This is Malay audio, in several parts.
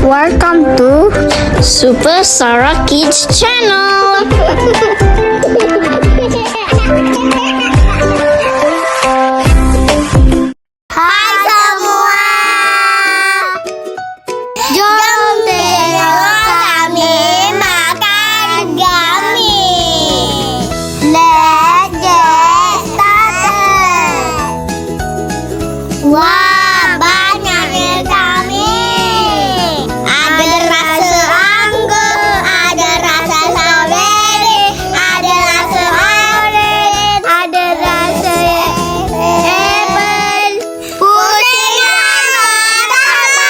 Welcome to Super Sarah Kids Channel. Hai semua. Jom tengok kami makan gami. Let's get started. Wah, banyaknya kami. Ada rasa anggur, ada rasa strawberry, ada rasa orange, ada rasa apple. Pusingan pertama.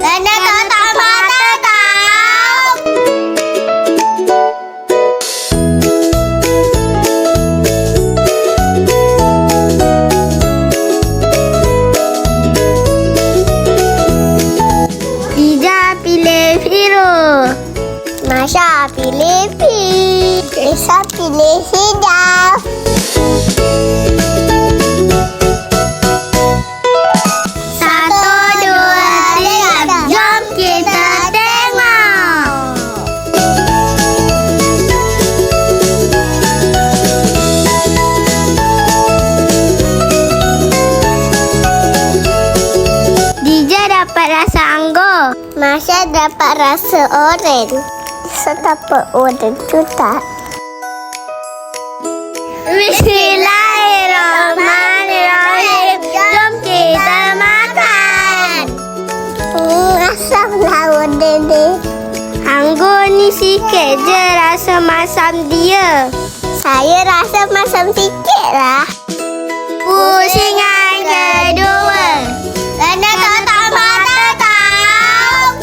Tanda kotak mata tahu. Dija pilih biru. Masya pilih pink. Lisa pilih hijau. Satu, dua, tiga. Jom kita tengok. Dija dapat rasa anggur. Masya dapat rasa orange. Lisa dapat orange juga. Bismillahirrahmanirrahim. Jom kita makan. Asam lawan dede. Anggur ni sikit je rasa masam dia. Saya rasa masam sikit lah. Pusingan kedua. Tanda kotak mata tahu.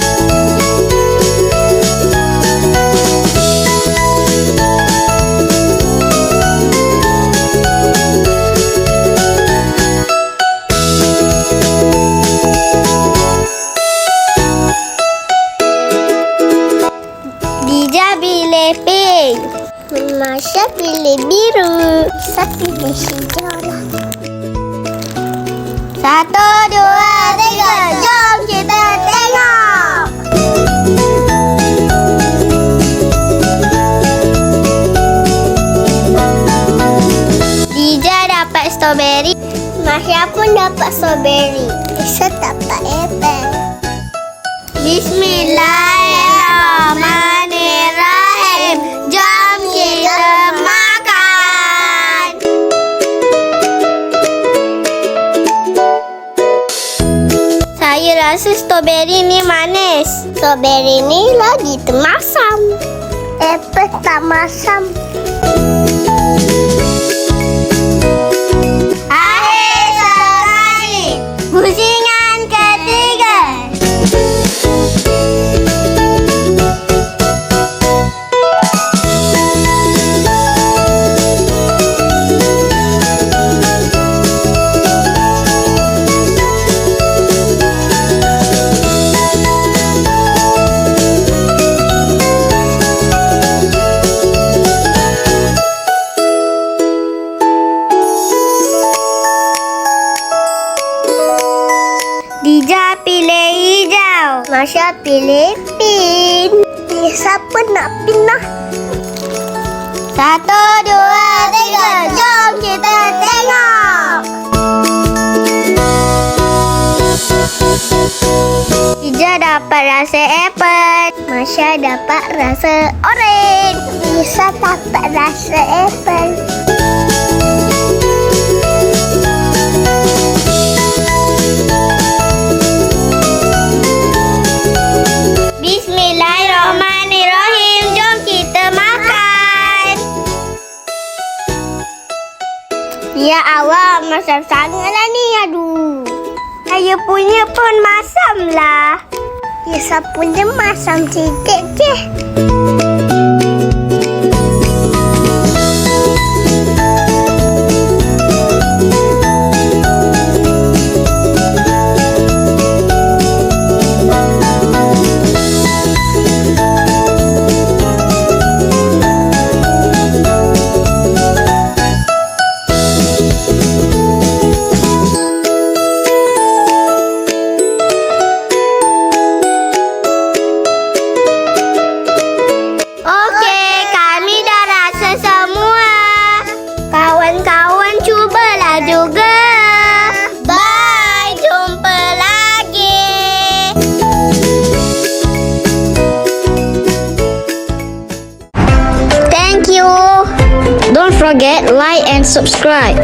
Dija pilih pink. Masya pilih biru. Saya pilih hijau lah. Satu, dua, tiga. Jom kita tengok. Dija dapat strawberry. Masya pun dapat strawberry. Lisa dapat apple. Bismillahirrahmanirrahim. Jom kita makan. Saya rasa strawberry ni manis. Strawberry ni lagi termasam. Apple tak masam. Akhir sekali. Pusingan ketiga. Dija pilih hijau. Masya pilih pink. Lisa pun nak pindah. Satu, dua, tiga. Jom kita tengok. Dija dapat rasa apple. Masya dapat rasa orange. Lisa dapat rasa apple. Bismillahirrahmanirrahim. Jom kita makan. Ya Allah, masam sangatlah ni. Aduh. Saya punya pun masam lah. Ya, saya punya masam sikit je. forget like and subscribe.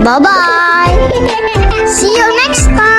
Bye bye. See you next time.